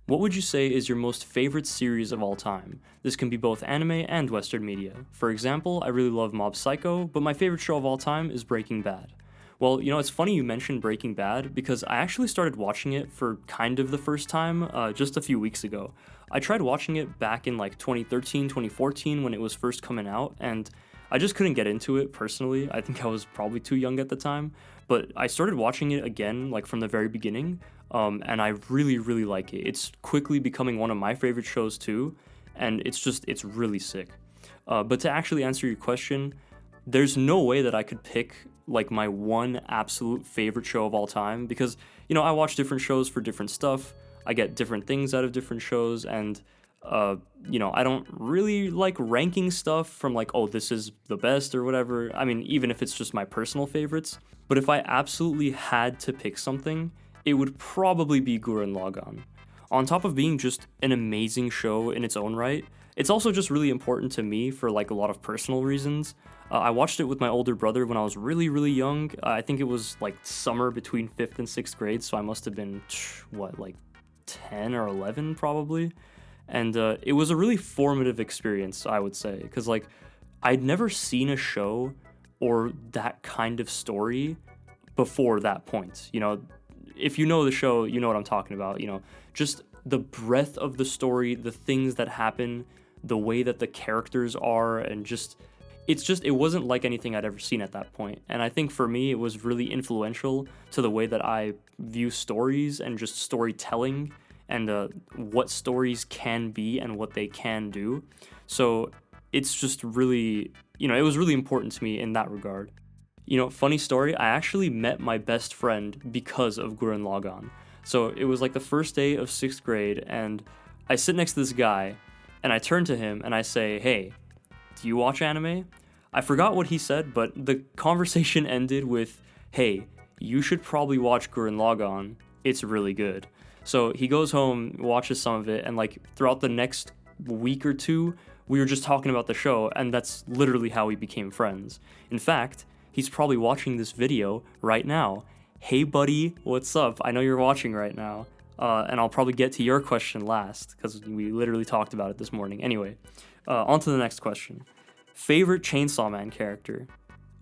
What would you say is your most favorite series of all time? This can be both anime and Western media. For example, I really love Mob Psycho, but my favorite show of all time is Breaking Bad. Well, it's funny you mentioned Breaking Bad because I actually started watching it for kind of the first time just a few weeks ago. I tried watching it back in like 2013, 2014 when it was first coming out, and I just couldn't get into it personally. I think I was probably too young at the time, but I started watching it again like from the very beginning, and I really, really like it. It's quickly becoming one of my favorite shows too, and it's really sick. But to actually answer your question, there's no way that I could pick like my one absolute favorite show of all time because, I watch different shows for different stuff. I get different things out of different shows, and I don't really like ranking stuff from like, oh, this is the best or whatever. I mean, even if it's just my personal favorites. But if I absolutely had to pick something, it would probably be Gurren Lagann. On top of being just an amazing show in its own right, it's also just really important to me for like a lot of personal reasons. I watched it with my older brother when I was really, really young. I think it was like summer between 5th and 6th grade, so I must have been, like 10 or 11 probably. And it was a really formative experience, I would say, because like I'd never seen a show or that kind of story before that point. If you know the show, you know what I'm talking about. Just the breadth of the story, the things that happen, the way that the characters are, and it wasn't like anything I'd ever seen at that point. And I think for me, it was really influential to the way that I view stories and just storytelling and what stories can be and what they can do. So it's just really, it was really important to me in that regard. Funny story, I actually met my best friend because of Gurren Lagann. So it was like the first day of 6th grade, and I sit next to this guy, and I turn to him and I say, hey, do you watch anime? I forgot what he said, but the conversation ended with, hey, you should probably watch Gurren Lagann. It's really good. So he goes home, watches some of it, and like throughout the next week or two, we were just talking about the show, and that's literally how we became friends. In fact, he's probably watching this video right now. Hey buddy, what's up? I know you're watching right now. And I'll probably get to your question last, because we literally talked about it this morning. Anyway, on to the next question. Favorite Chainsaw Man character?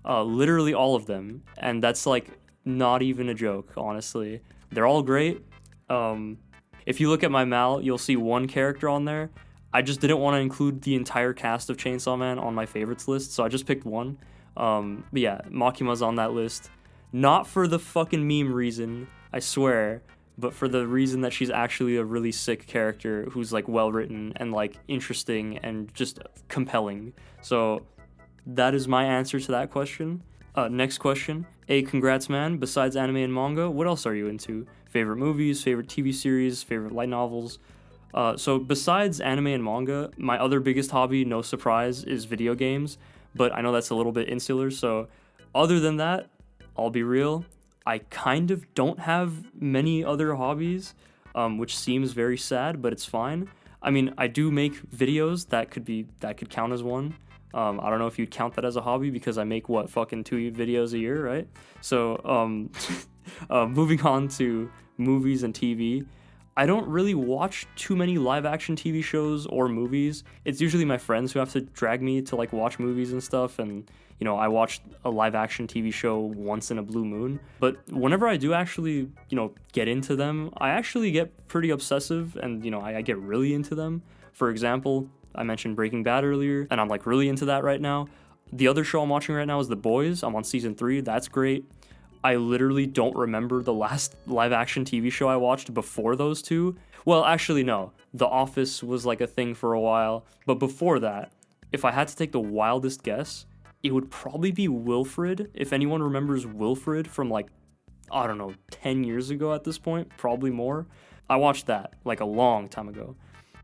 Literally all of them, and that's like not even a joke, honestly. They're all great. If you look at my mal, you'll see one character on there. I just didn't want to include the entire cast of Chainsaw Man on my favorites list, so I just picked one. But yeah, Makima's on that list. Not for the fucking meme reason, I swear, but for the reason that she's actually a really sick character who's like well written and like interesting and just compelling. So that is my answer to that question. Next question. Congrats man, besides anime and manga, what else are you into? Favorite movies, favorite TV series, favorite light novels? So besides anime and manga, my other biggest hobby, no surprise, is video games, but I know that's a little bit insular, so other than that, I'll be real, I kind of don't have many other hobbies, which seems very sad, but it's fine. I mean, I do make videos that could count as one. I don't know if you'd count that as a hobby because I make fucking 2 videos a year, right? So, moving on to movies and TV. I don't really watch too many live action TV shows or movies. It's usually my friends who have to drag me to like watch movies and stuff, and I watched a live action TV show once in a blue moon. But whenever I do actually, get into them, I actually get pretty obsessive and, I get really into them. For example, I mentioned Breaking Bad earlier, and I'm like really into that right now. The other show I'm watching right now is The Boys. I'm on season 3. That's great. I literally don't remember the last live-action TV show I watched before those two. Well, actually, no. The Office was like a thing for a while. But before that, if I had to take the wildest guess, it would probably be Wilfred. If anyone remembers Wilfred from like, I don't know, 10 years ago at this point, probably more. I watched that like a long time ago.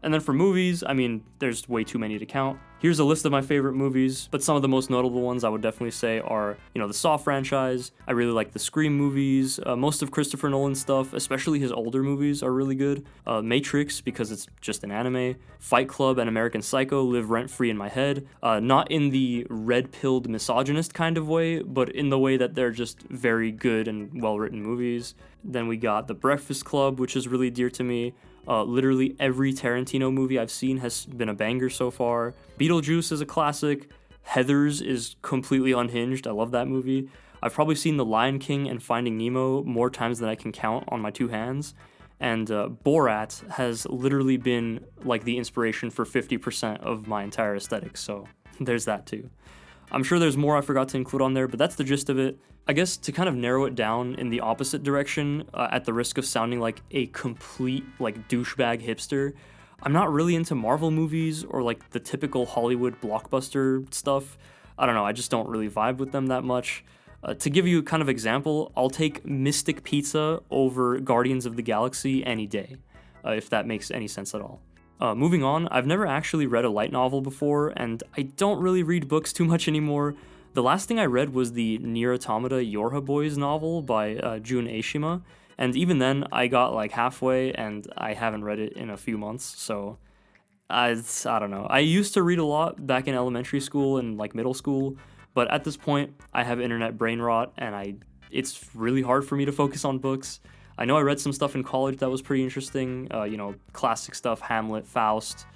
And then for movies, I mean, there's way too many to count. Here's a list of my favorite movies, but some of the most notable ones I would definitely say are, the Saw franchise. I really like the Scream movies. Most of Christopher Nolan's stuff, especially his older movies, are really good. Matrix, because it's just an anime. Fight Club and American Psycho live rent-free in my head. Not in the red-pilled misogynist kind of way, but in the way that they're just very good and well-written movies. Then we got The Breakfast Club, which is really dear to me. Literally every Tarantino movie I've seen has been a banger so far. Beetlejuice is a classic. Heathers is completely unhinged. I love that movie. I've probably seen The Lion King and Finding Nemo more times than I can count on my two hands. And Borat has literally been like the inspiration for 50% of my entire aesthetic, so there's that too. I'm sure there's more I forgot to include on there, but that's the gist of it. I guess to kind of narrow it down in the opposite direction, at the risk of sounding like a complete like douchebag hipster, I'm not really into Marvel movies or like the typical Hollywood blockbuster stuff. I don't know, I just don't really vibe with them that much. To give you a kind of example, I'll take Mystic Pizza over Guardians of the Galaxy any day, if that makes any sense at all. Moving on, I've never actually read a light novel before, and I don't really read books too much anymore. The last thing I read was the Nier Automata Yorha Boys novel by Jun Eishima, and even then I got like halfway and I haven't read it in a few months, so I don't know. I used to read a lot back in elementary school and like middle school, but at this point, I have internet brain rot, and it's really hard for me to focus on books. I know I read some stuff in college that was pretty interesting, classic stuff, Hamlet, Faust.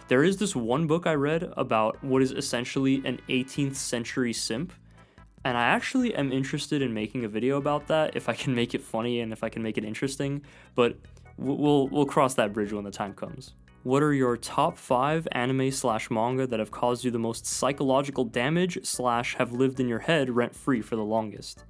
There is this one book I read about what is essentially an 18th century simp, and I actually am interested in making a video about that if I can make it funny and if I can make it interesting, but we'll cross that bridge when the time comes. What are your top 5 anime/manga that have caused you the most psychological damage / have lived in your head rent-free for the longest?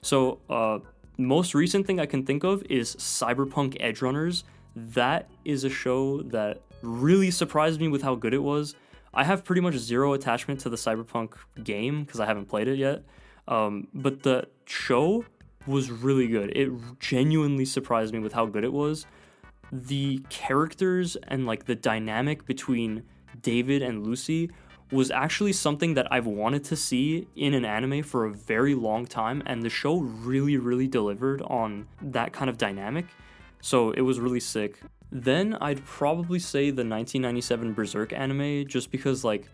So, most recent thing I can think of is Cyberpunk Edgerunners. That is a show that really surprised me with how good it was. I have pretty much zero attachment to the Cyberpunk game because I haven't played it yet, but the show was really good. It genuinely surprised me with how good it was. The characters and like the dynamic between David and Lucy was actually something that I've wanted to see in an anime for a very long time, and the show really delivered on that kind of dynamic, so it was really sick. Then I'd probably say the 1997 Berserk anime, just because like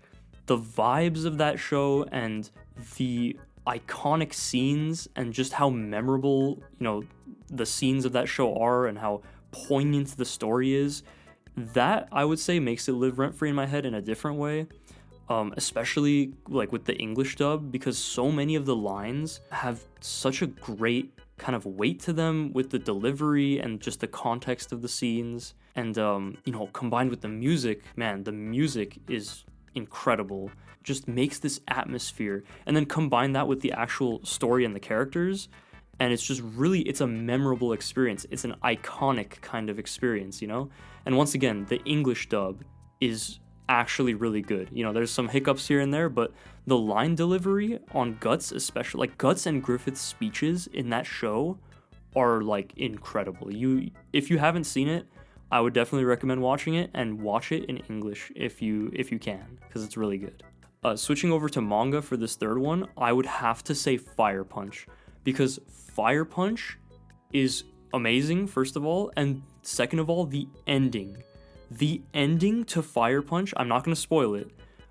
the vibes of that show and the iconic scenes and just how memorable, the scenes of that show are and how poignant the story is, that I would say makes it live rent-free in my head in a different way, especially like with the English dub, because so many of the lines have such a great kind of weight to them with the delivery and just the context of the scenes, and combined with the music, man, the music is incredible, just makes this atmosphere, and then combine that with the actual story and the characters, and it's just really, it's a memorable experience. It's an iconic kind of experience, And once again, the English dub is actually really good. There's some hiccups here and there, but the line delivery on Guts, especially, like Guts and Griffith's speeches in that show are like incredible. If you haven't seen it, I would definitely recommend watching it, and watch it in English if you can, because it's really good. Switching over to manga for this third one, I would have to say Fire Punch, because Fire Punch is amazing, first of all, and second of all, the ending. The ending to Fire Punch, I'm not going to spoil it,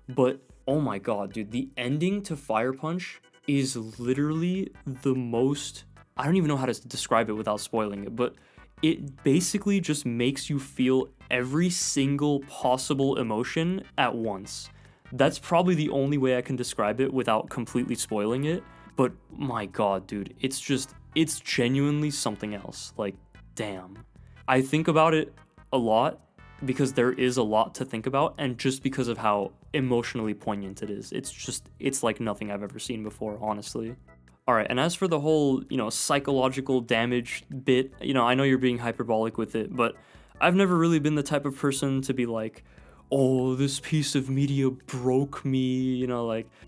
but oh my god, dude, the ending to Fire Punch is literally the most, I don't even know how to describe it without spoiling it, but it basically just makes you feel every single possible emotion at once. That's probably the only way I can describe it without completely spoiling it. But my god, dude, it's genuinely something else. Like, damn. I think about it a lot because there is a lot to think about, and just because of how emotionally poignant it is. It's like nothing I've ever seen before, honestly. Alright, and as for the whole, psychological damage bit, I know you're being hyperbolic with it, but I've never really been the type of person to be like, oh, this piece of media broke me,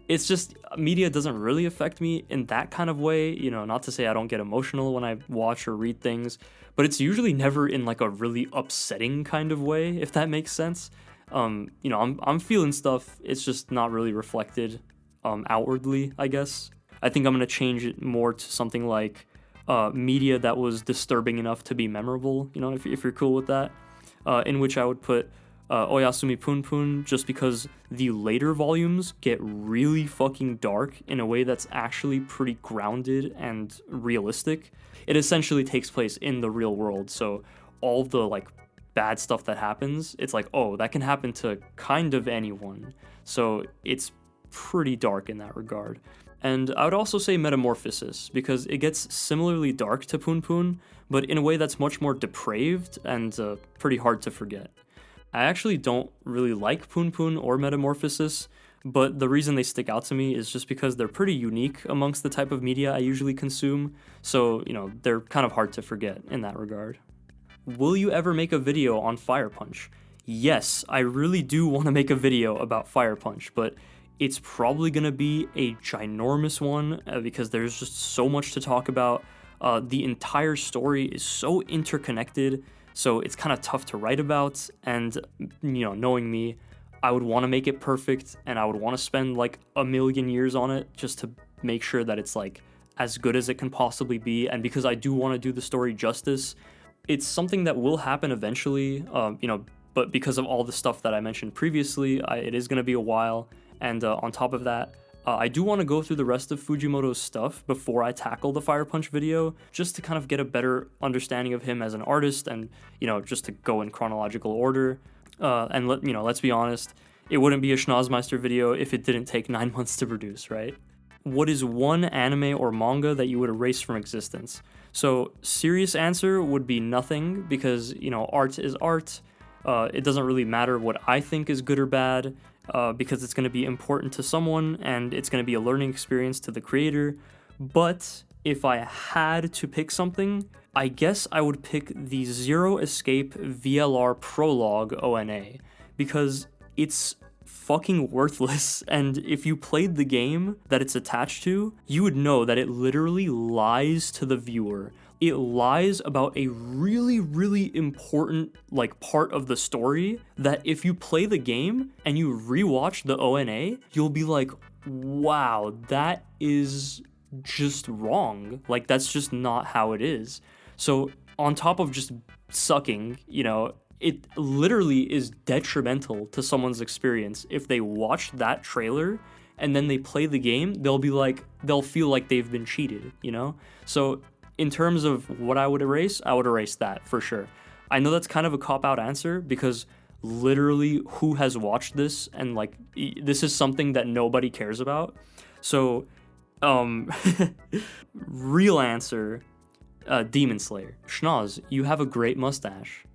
it's just, media doesn't really affect me in that kind of way, not to say I don't get emotional when I watch or read things, but it's usually never in like a really upsetting kind of way, if that makes sense. I'm feeling stuff, it's just not really reflected outwardly, I guess. I think I'm going to change it more to something like media that was disturbing enough to be memorable, if you're cool with that, in which I would put Oyasumi Pun Pun, just because the later volumes get really fucking dark in a way that's actually pretty grounded and realistic. It essentially takes place in the real world, so all the like bad stuff that happens, it's like, oh, that can happen to kind of anyone. So it's pretty dark in that regard. And I would also say Metamorphosis, because it gets similarly dark to Poon Poon, but in a way that's much more depraved and pretty hard to forget. I actually don't really like Poon Poon or Metamorphosis, but the reason they stick out to me is just because they're pretty unique amongst the type of media I usually consume, so, they're kind of hard to forget in that regard. Will you ever make a video on Fire Punch? Yes, I really do want to make a video about Fire Punch, but it's probably going to be a ginormous one because there's just so much to talk about. The entire story is so interconnected, so it's kind of tough to write about, and, knowing me, I would want to make it perfect, and I would want to spend like a million years on it just to make sure that it's like as good as it can possibly be, and because I do want to do the story justice, it's something that will happen eventually, but because of all the stuff that I mentioned previously, it is going to be a while, and on top of that, I do want to go through the rest of Fujimoto's stuff before I tackle the Fire Punch video, just to kind of get a better understanding of him as an artist, and, just to go in chronological order. And let's be honest, it wouldn't be a Schnoz Meister video if it didn't take 9 months to produce, right? What is one anime or manga that you would erase from existence? So, serious answer would be nothing, because, art is art. It doesn't really matter what I think is good or bad, because it's going to be important to someone, and it's going to be a learning experience to the creator. But if I had to pick something, I guess I would pick the Zero Escape VLR Prologue ONA, because it's fucking worthless, and if you played the game that it's attached to, you would know that it literally lies to the viewer. It lies about a really, really important, part of the story that if you play the game and you rewatch the ONA, you'll be like, wow, that is just wrong. That's just not how it is. So on top of just sucking, it literally is detrimental to someone's experience. If they watch that trailer and then they play the game, they'll feel like they've been cheated, So in terms of what I would erase that for sure. I know that's kind of a cop-out answer because literally who has watched this, and this is something that nobody cares about. So, real answer, Demon Slayer. Schnoz, you have a great mustache.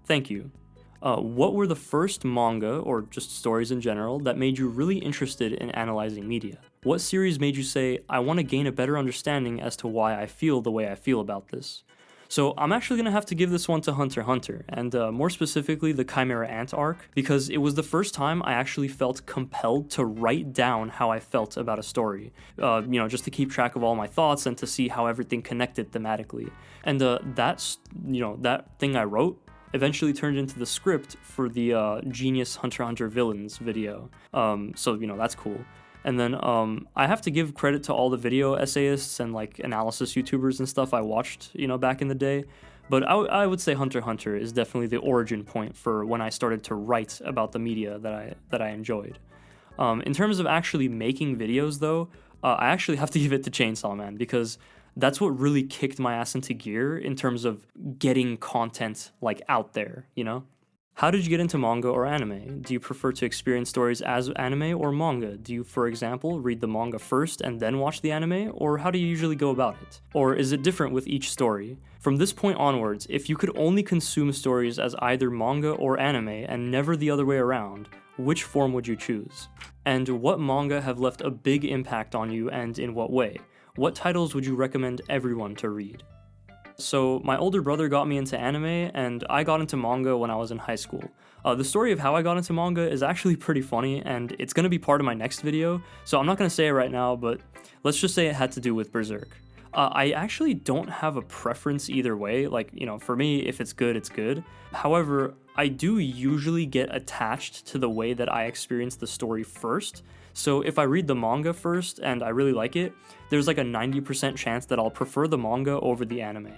Thank you. What were the first manga, or just stories in general, that made you really interested in analyzing media? What series made you say, I want to gain a better understanding as to why I feel the way I feel about this? So I'm actually going to have to give this one to Hunter x Hunter, and more specifically the Chimera Ant arc, because it was the first time I actually felt compelled to write down how I felt about a story, just to keep track of all my thoughts and to see how everything connected thematically. And that thing I wrote eventually turned into the script for the Genius Hunter x Hunter Villains video. So that's cool. And then I have to give credit to all the video essayists and analysis YouTubers and stuff I watched, back in the day. But I would say Hunter x Hunter is definitely the origin point for when I started to write about the media that I enjoyed. In terms of actually making videos, though, I actually have to give it to Chainsaw Man, because that's what really kicked my ass into gear in terms of getting content out there, How did you get into manga or anime? Do you prefer to experience stories as anime or manga? Do you, for example, read the manga first and then watch the anime? Or how do you usually go about it? Or is it different with each story? From this point onwards, if you could only consume stories as either manga or anime and never the other way around, which form would you choose? And what manga have left a big impact on you, and in what way? What titles would you recommend everyone to read? So my older brother got me into anime, and I got into manga when I was in high school. The story of how I got into manga is actually pretty funny, and it's going to be part of my next video, so I'm not going to say it right now, but let's just say it had to do with Berserk. I actually don't have a preference either way. For me, if it's good, it's good. However, I do usually get attached to the way that I experience the story first. So if I read the manga first and I really like it, there's a 90% chance that I'll prefer the manga over the anime.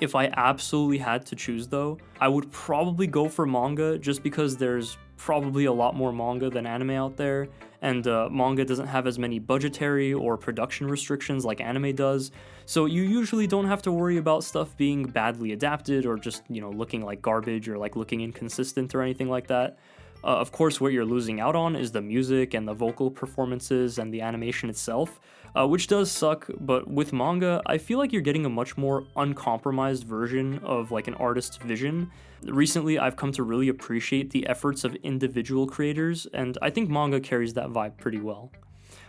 If I absolutely had to choose, though, I would probably go for manga, just because there's probably a lot more manga than anime out there, and manga doesn't have as many budgetary or production restrictions like anime does, so you usually don't have to worry about stuff being badly adapted or just, looking like garbage or like looking inconsistent or anything like that. Of course, what you're losing out on is the music and the vocal performances and the animation itself, which does suck, but with manga, I feel like you're getting a much more uncompromised version of like an artist's vision. Recently, I've come to really appreciate the efforts of individual creators, and I think manga carries that vibe pretty well.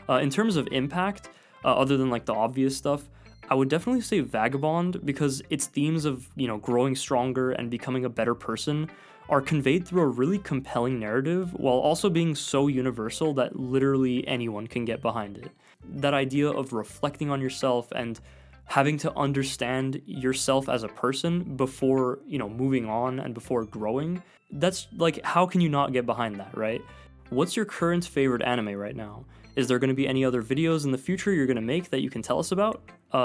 In terms of impact, other than like the obvious stuff, I would definitely say Vagabond, because its themes of, growing stronger and becoming a better person are conveyed through a really compelling narrative while also being so universal that literally anyone can get behind it. That idea of reflecting on yourself and having to understand yourself as a person before, moving on and before growing, that's like, how can you not get behind that, right? What's your current favorite anime right now? Is there going to be any other videos in the future you're going to make that you can tell us about?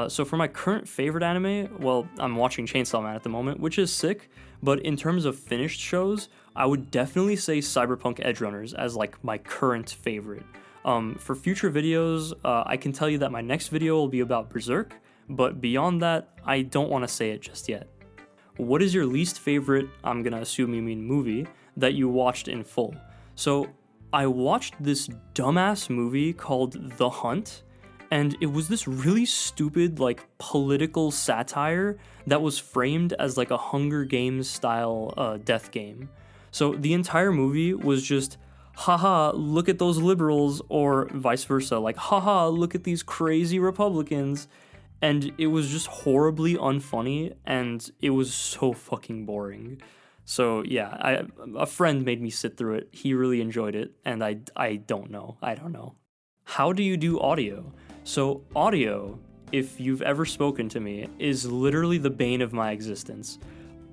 So for my current favorite anime, well, I'm watching Chainsaw Man at the moment, which is sick, but in terms of finished shows, I would definitely say Cyberpunk Edgerunners as like my current favorite. For future videos, I can tell you that my next video will be about Berserk, but beyond that, I don't want to say it just yet. What is your least favorite, I'm going to assume you mean movie, that you watched in full? So I watched this dumbass movie called The Hunt, and it was this really stupid, like, political satire that was framed as like a Hunger Games style death game. So the entire movie was just, haha, look at those liberals, or vice versa, like, haha, look at these crazy Republicans. And it was just horribly unfunny, and it was so fucking boring. So yeah, a friend made me sit through it. He really enjoyed it, and I don't know. How do you do audio? So audio, if you've ever spoken to me, is literally the bane of my existence.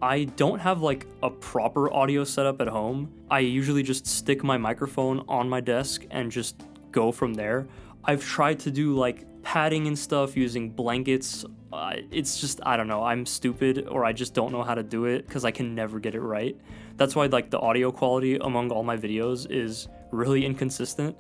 I don't have like a proper audio setup at home. I usually just stick my microphone on my desk and just go from there. I've tried to do like padding and stuff using blankets. It's just, I don't know, I'm stupid, or I just don't know how to do it because I can never get it right. That's why like the audio quality among all my videos is really inconsistent.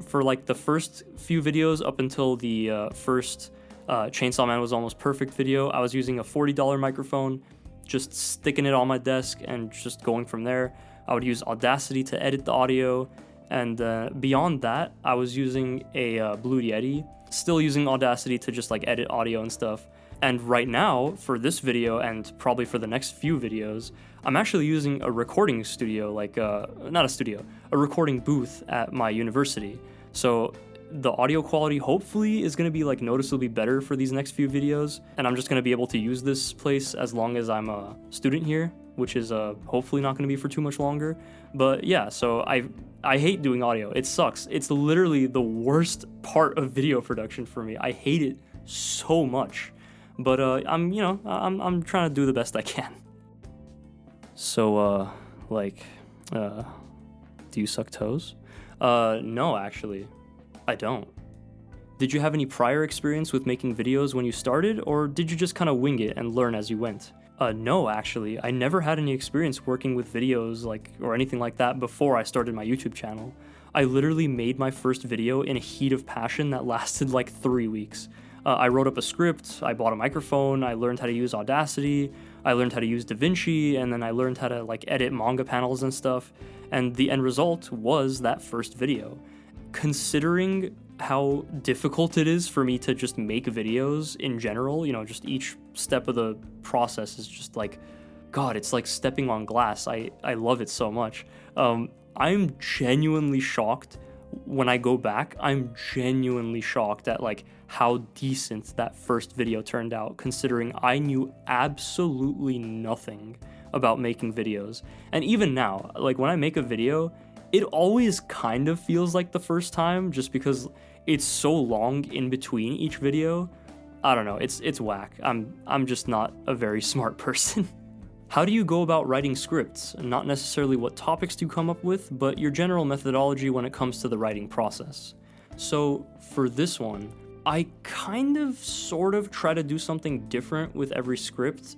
For like the first few videos up until the first Chainsaw Man was almost perfect video, I was using a $40 microphone, just sticking it on my desk and just going from there. I would use Audacity to edit the audio, and beyond that, I was using a Blue Yeti, still using Audacity to just like edit audio and stuff. And right now, for this video and probably for the next few videos, I'm actually using a recording studio, like, not a studio, a recording booth at my university. So the audio quality hopefully is going to be like noticeably better for these next few videos, and I'm just going to be able to use this place as long as I'm a student here, which is hopefully not going to be for too much longer. But yeah, so I hate doing audio. It sucks. It's literally the worst part of video production for me. I hate it so much. But I'm trying to do the best I can. So do you suck toes? No, actually, I don't. Did you have any prior experience with making videos when you started, or did you just kind of wing it and learn as you went? No, actually, I never had any experience working with videos or anything like that before I started my YouTube channel. I literally made my first video in a heat of passion that lasted like 3 weeks. I wrote up a script, I bought a microphone, I learned how to use Audacity, I learned how to use DaVinci, and then I learned how to like edit manga panels and stuff, and the end result was that first video. Considering how difficult it is for me to just make videos in general, just each step of the process is just like, God, it's like stepping on glass. I love it so much. I'm genuinely shocked when I go back. I'm genuinely shocked at like how decent that first video turned out, considering I knew absolutely nothing about making videos. And even now, like when I make a video, it always kind of feels like the first time, just because it's so long in between each video. I don't know, it's whack. I'm just not a very smart person. How do you go about writing scripts? Not necessarily what topics do you come up with, but your general methodology when it comes to the writing process. So for this one, I kind of sort of try to do something different with every script,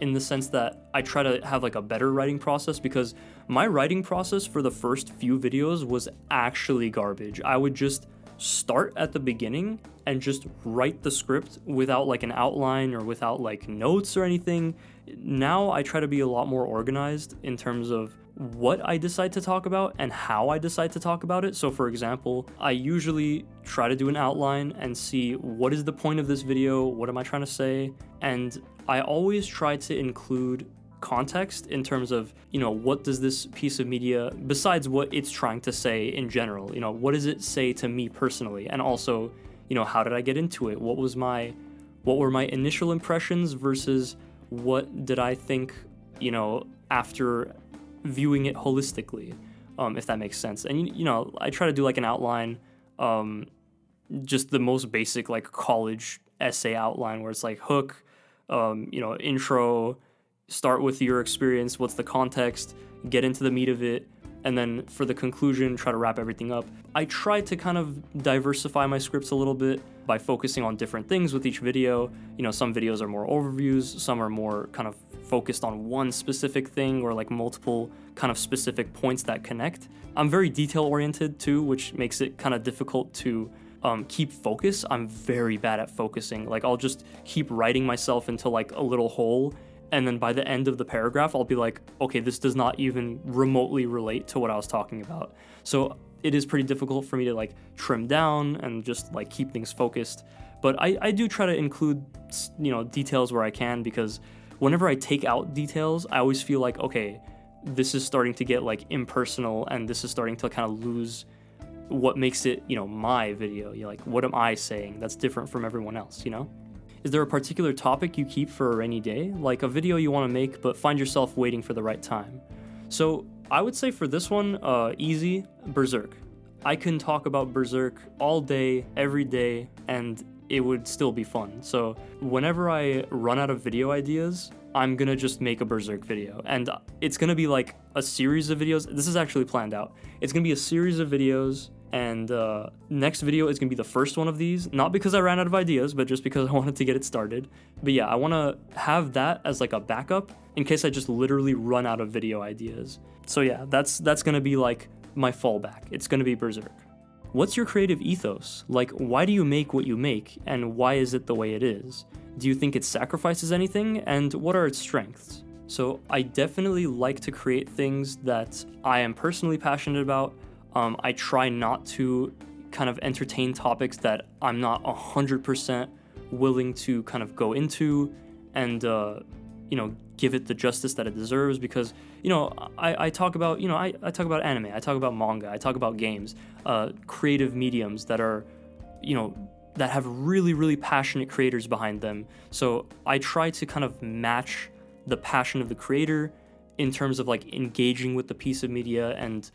in the sense that I try to have like a better writing process, because my writing process for the first few videos was actually garbage. I would just start at the beginning and just write the script without like an outline or without like notes or anything. Now I try to be a lot more organized in terms of what I decide to talk about and how I decide to talk about it. So for example, I usually try to do an outline and see what is the point of this video, what am I trying to say, and I always try to include context in terms of, what does this piece of media, besides what it's trying to say in general, what does it say to me personally, and also, how did I get into it, what were my initial impressions versus what did I think, after viewing it holistically, if that makes sense. And I try to do like an outline, just the most basic like college essay outline, where it's like hook, intro, start with your experience, what's the context, get into the meat of it, and then for the conclusion, try to wrap everything up. I try to kind of diversify my scripts a little bit by focusing on different things with each video. Some videos are more overviews, some are more kind of focused on one specific thing or like multiple kind of specific points that connect. I'm very detail oriented too, which makes it kind of difficult to keep focus. I'm very bad at focusing. Like I'll just keep writing myself into like a little hole, and then by the end of the paragraph, I'll be like, okay, this does not even remotely relate to what I was talking about. So it is pretty difficult for me to like trim down and just like keep things focused. But I do try to include, details where I can, because whenever I take out details, I always feel like, okay, this is starting to get like impersonal, and this is starting to kind of lose what makes it, my video. Like, what am I saying that's different from everyone else, Is there a particular topic you keep for a rainy day? Like a video you want to make, but find yourself waiting for the right time? So I would say for this one, easy, Berserk. I can talk about Berserk all day, every day, and it would still be fun. So whenever I run out of video ideas, I'm gonna just make a Berserk video. And it's gonna be like a series of videos. This is actually planned out. It's gonna be a series of videos, and next video is gonna be the first one of these. Not because I ran out of ideas, but just because I wanted to get it started. But yeah, I wanna have that as like a backup in case I just literally run out of video ideas. So yeah, that's gonna be like my fallback. It's gonna be Berserk. What's your creative ethos? Like, why do you make what you make, and why is it the way it is? Do you think it sacrifices anything, and what are its strengths? So I definitely like to create things that I am personally passionate about. I try not to kind of entertain topics that I'm not 100% willing to kind of go into and, give it the justice that it deserves, because, I talk about, I talk about anime, I talk about manga, I talk about games, creative mediums that are, that have really, really passionate creators behind them. So I try to kind of match the passion of the creator in terms of like engaging with the piece of media and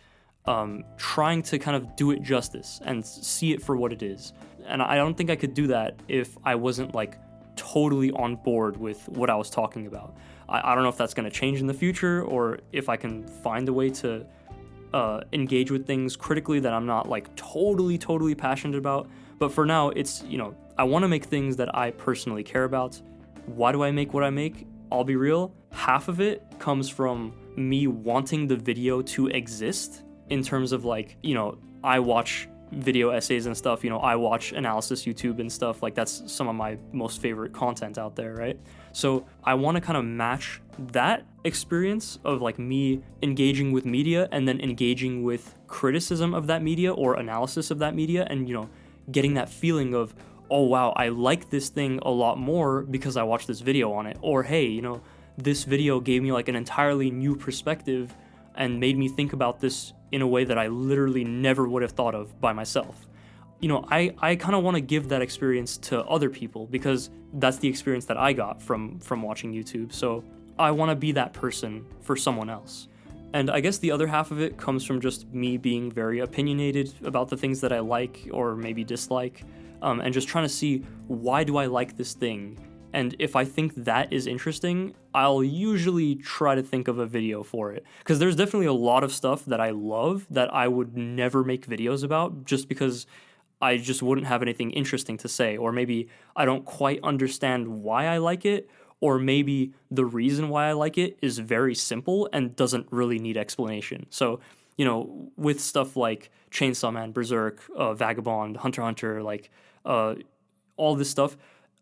trying to kind of do it justice and see it for what it is. And I don't think I could do that if I wasn't like totally on board with what I was talking about. I don't know if that's going to change in the future, or if I can find a way to engage with things critically that I'm not like totally passionate about. But for now, it's, I want to make things that I personally care about. Why do I make what I make? I'll be real, half of it comes from me wanting the video to exist, in terms of like, I watch video essays and stuff, I watch analysis YouTube and stuff, like that's some of my most favorite content out there, right? So I want to kind of match that experience of like me engaging with media and then engaging with criticism of that media or analysis of that media, and getting that feeling of, oh wow, I like this thing a lot more because I watched this video on it, or hey, this video gave me like an entirely new perspective and made me think about this in a way that I literally never would have thought of by myself. I kind of want to give that experience to other people, because that's the experience that I got from watching YouTube. So I want to be that person for someone else. And I guess the other half of it comes from just me being very opinionated about the things that I like or maybe dislike, and just trying to see, why do I like this thing? And if I think that is interesting, I'll usually try to think of a video for it. Because there's definitely a lot of stuff that I love that I would never make videos about, just because I just wouldn't have anything interesting to say, or maybe I don't quite understand why I like it, or maybe the reason why I like it is very simple and doesn't really need explanation. So, with stuff like Chainsaw Man, Berserk, Vagabond, Hunter x Hunter, like all this stuff,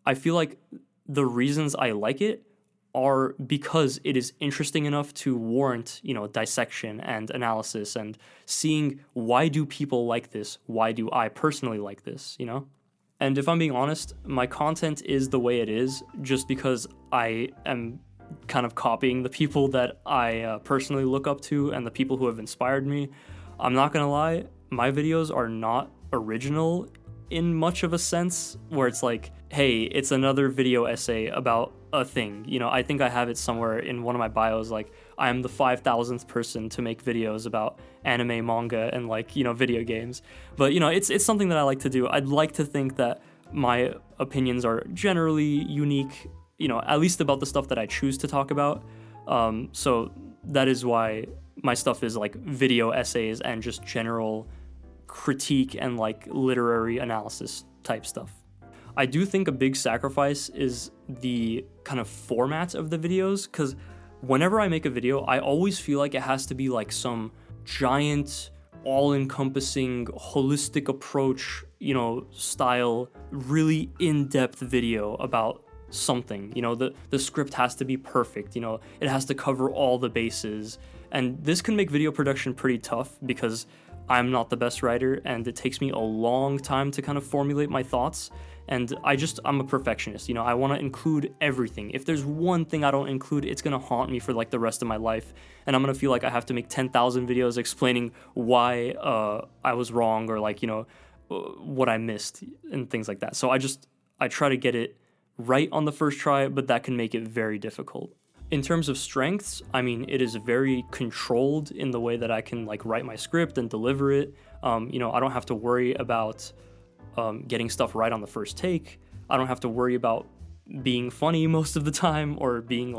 I feel like the reasons I like it are because it is interesting enough to warrant, dissection and analysis and seeing why do people like this? Why do I personally like this, And if I'm being honest, my content is the way it is just because I am kind of copying the people that I personally look up to and the people who have inspired me. I'm not gonna lie, my videos are not original in much of a sense where it's like, hey, it's another video essay about a thing. I think I have it somewhere in one of my bios, like, I am the 5,000th person to make videos about anime, manga, and video games. But, it's something that I like to do. I'd like to think that my opinions are generally unique, at least about the stuff that I choose to talk about. So that is why my stuff is like video essays and just general critique and literary analysis type stuff. I do think a big sacrifice is the kind of format of the videos, because whenever I make a video, I always feel like it has to be like some giant, all-encompassing, holistic approach, style, really in-depth video about something. The script has to be perfect, it has to cover all the bases. And this can make video production pretty tough because I'm not the best writer and it takes me a long time to kind of formulate my thoughts. And I'm a perfectionist, I want to include everything. If there's one thing I don't include, it's going to haunt me for the rest of my life. And I'm going to feel like I have to make 10,000 videos explaining why I was wrong or what I missed and things like that. So I try to get it right on the first try, but that can make it very difficult. In terms of strengths, it is very controlled in the way that I can write my script and deliver it. I don't have to worry about getting stuff right on the first take. I don't have to worry about being funny most of the time or being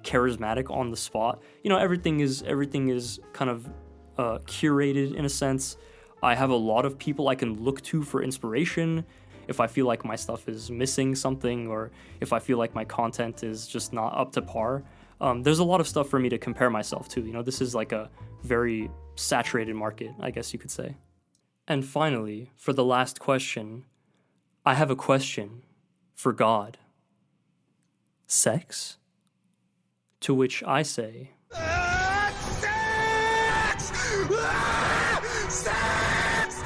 charismatic on the spot. Everything is kind of curated in a sense. I have a lot of people I can look to for inspiration if I feel like my stuff is missing something or if I feel like my content is just not up to par. There's a lot of stuff for me to compare myself to. This is a very saturated market, I guess you could say. And finally, for the last question, I have a question for God. Sex? To which I say... Sex! Sex!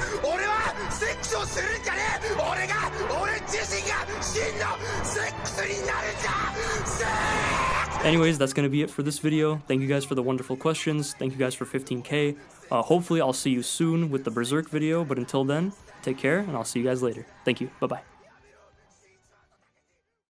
Anyways, that's going to be it for this video. Thank you guys for the wonderful questions. Thank you guys for 15K. Hopefully I'll see you soon with the Berserk video, but until then, take care and I'll see you guys later. Thank you. Bye-bye.